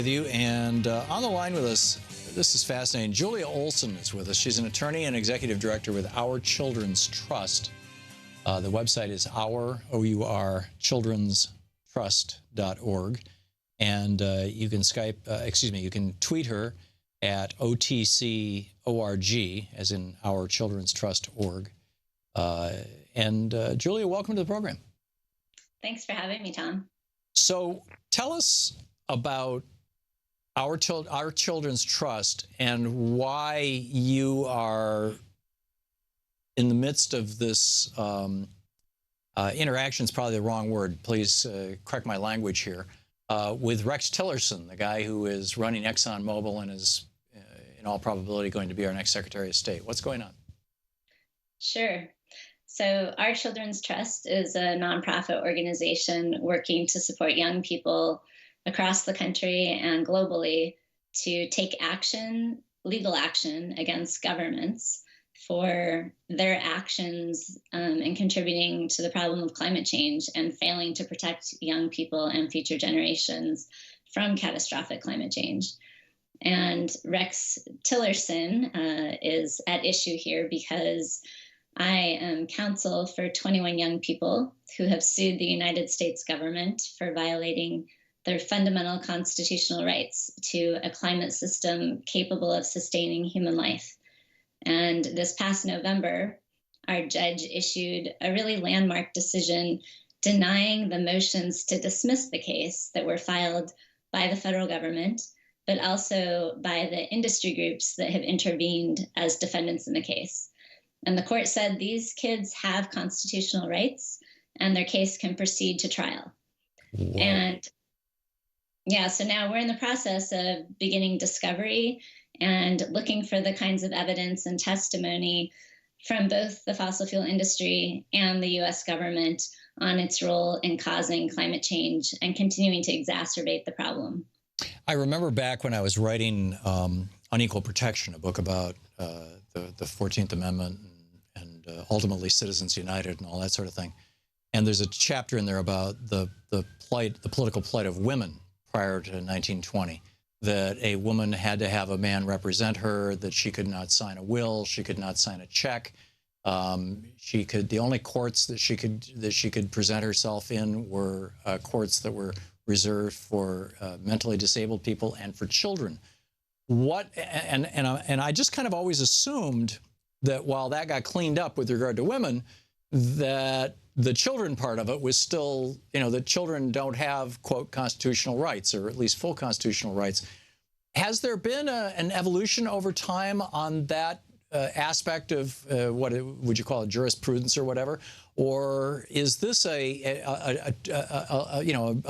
With you and on the line with us, this is fascinating. Julia Olson is with us. She's an attorney and executive director with Our Children's Trust. The website is childrenstrust.org, and you can you can tweet her at OTCORG, as in Our Children's Trust.org. Julia, welcome to the program. Thanks for having me, Tom. So tell us about Our Children's Trust and why you are in the midst of this interaction is probably the wrong word. Please correct my language here. With Rex Tillerson, the guy who is running ExxonMobil and is in all probability going to be our next Secretary of State. What's going on? Sure. So Our Children's Trust is a nonprofit organization working to support young people across the country and globally to take action, legal action against governments for their actions in contributing to the problem of climate change and failing to protect young people and future generations from catastrophic climate change. And Rex Tillerson is at issue here because I am counsel for 21 young people who have sued the United States government for violating their fundamental constitutional rights to a climate system capable of sustaining human life. And this past November, our judge issued a really landmark decision denying the motions to dismiss the case that were filed by the federal government, but also by the industry groups that have intervened as defendants in the case. And the court said these kids have constitutional rights and their case can proceed to trial. Wow. And yeah, so now we're in the process of beginning discovery and looking for the kinds of evidence and testimony from both the fossil fuel industry and the U.S. government on its role in causing climate change and continuing to exacerbate the problem. I remember back when I was writing Unequal Protection, a book about the 14th Amendment and ultimately Citizens United and all that sort of thing. And there's a chapter in there about the political plight of women prior to 1920, that a woman had to have a man represent her, that she could not sign a will, she could not sign a check. The only courts that she could present herself in were courts that were reserved for mentally disabled people and for children. And I just kind of always assumed that while that got cleaned up with regard to women, that the children part of it was still, that children don't have, quote, constitutional rights, or at least full constitutional rights. Has there been an evolution over time on that aspect of what would you call it, jurisprudence or whatever? Or is this a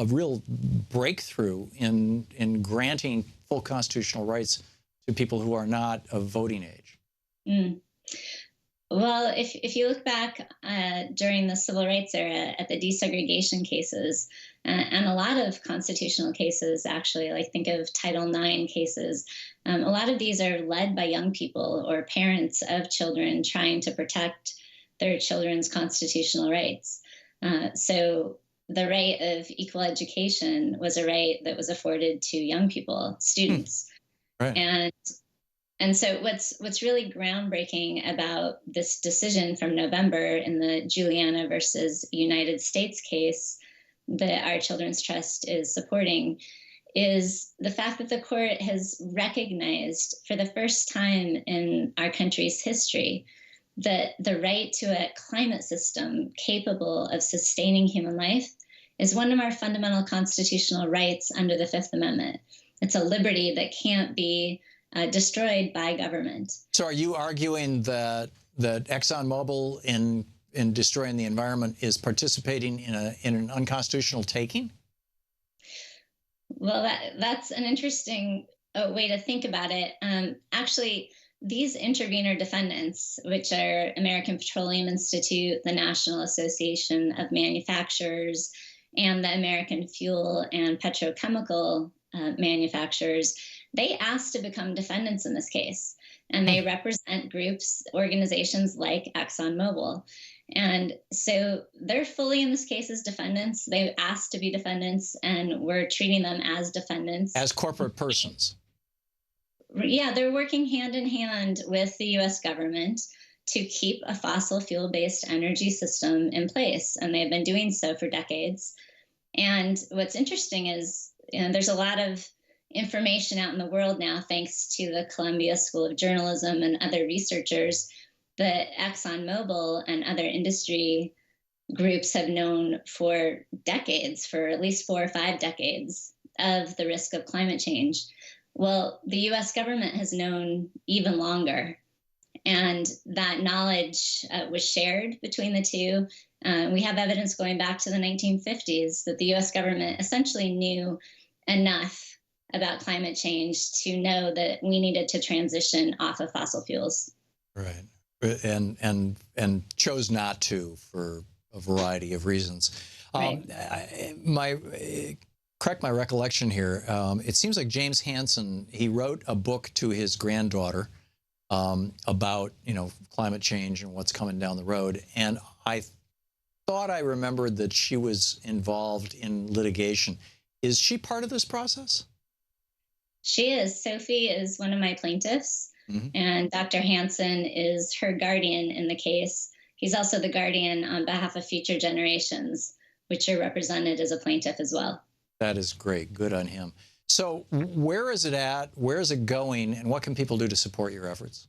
real breakthrough in granting full constitutional rights to people who are not of voting age? Well, if you look back during the civil rights era at the desegregation cases, and a lot of constitutional cases, actually, like think of Title IX cases, a lot of these are led by young people or parents of children trying to protect their children's constitutional rights. So the right of equal education was a right that was afforded to young people, students. Right. And so what's really groundbreaking about this decision from November in the Juliana versus United States case that Our Children's Trust is supporting is the fact that the court has recognized for the first time in our country's history that the right to a climate system capable of sustaining human life is one of our fundamental constitutional rights under the Fifth Amendment. It's a liberty that can't be destroyed by government. So are you arguing that ExxonMobil in destroying the environment is participating in an unconstitutional taking? Well, that's an interesting way to think about it. Actually, these intervener defendants, which are American Petroleum Institute, the National Association of Manufacturers, and the American Fuel and Petrochemical Manufacturers, they asked to become defendants in this case. And they represent groups, organizations like ExxonMobil. And so they're fully in this case as defendants. They've asked to be defendants, and we're treating them as defendants. As corporate persons. Yeah, they're working hand in hand with the US government to keep a fossil fuel based energy system in place. And they've been doing so for decades. And what's interesting is, there's a lot of information out in the world now, thanks to the Columbia School of Journalism and other researchers, that ExxonMobil and other industry groups have known for decades, for at least 4 or 5 decades, of the risk of climate change. Well, the US government has known even longer. And that knowledge was shared between the two. We have evidence going back to the 1950s that the US government essentially knew enough about climate change to know that we needed to transition off of fossil fuels. Right. And chose not to for a variety of reasons. Right. Correct my recollection here. It seems like James Hansen, he wrote a book to his granddaughter about, climate change and what's coming down the road. And I thought I remembered that she was involved in litigation. Is she part of this process? She is. Sophie is one of my plaintiffs, and Dr. Hansen is her guardian in the case. He's also the guardian on behalf of future generations, which are represented as a plaintiff as well. That is great. Good on him. So where is it at? Where is it going? And what can people do to support your efforts?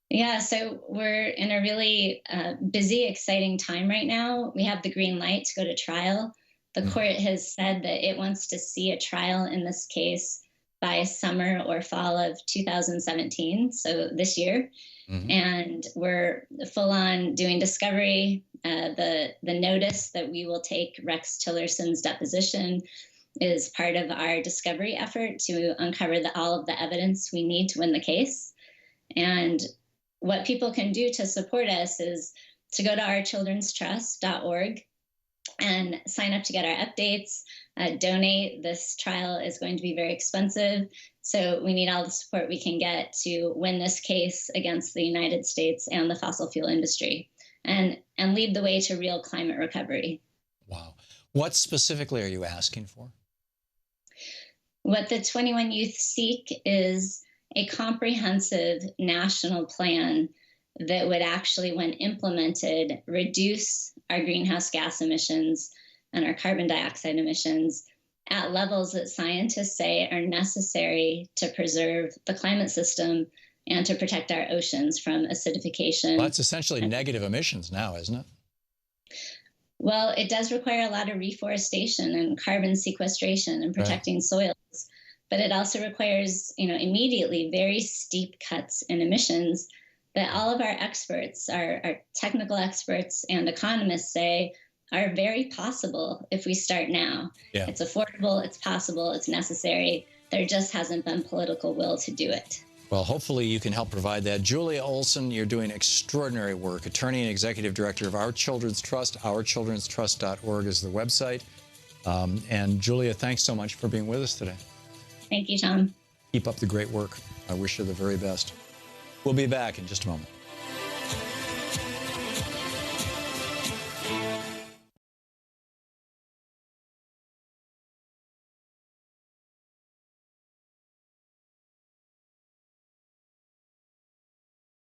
Yeah, so we're in a really busy, exciting time right now. We have the green light to go to trial. The court has said that it wants to see a trial in this case by summer or fall of 2017, so this year. And we're full on doing discovery. The notice that we will take Rex Tillerson's deposition is part of our discovery effort to uncover all of the evidence we need to win the case. And what people can do to support us is to go to ourchildrenstrust.org and sign up to get our updates, donate. This trial is going to be very expensive, so we need all the support we can get to win this case against the United States and the fossil fuel industry, and lead the way to real climate recovery. Wow. What specifically are you asking for? What the 21 Youth seek is a comprehensive national plan that would actually, when implemented, reduce our greenhouse gas emissions and our carbon dioxide emissions at levels that scientists say are necessary to preserve the climate system and to protect our oceans from acidification. Well, that's essentially negative emissions now, isn't it? Well, it does require a lot of reforestation and carbon sequestration and protecting soils, but it also requires, immediately very steep cuts in emissions that all of our experts, our technical experts and economists say are very possible if we start now. Yeah. It's affordable, it's possible, it's necessary. There just hasn't been political will to do it. Well, hopefully you can help provide that. Julia Olson, you're doing extraordinary work. Attorney and Executive Director of Our Children's Trust. OurChildren'sTrust.org is the website. And Julia, thanks so much for being with us today. Thank you, Tom. Keep up the great work. I wish you the very best. We'll be back in just a moment.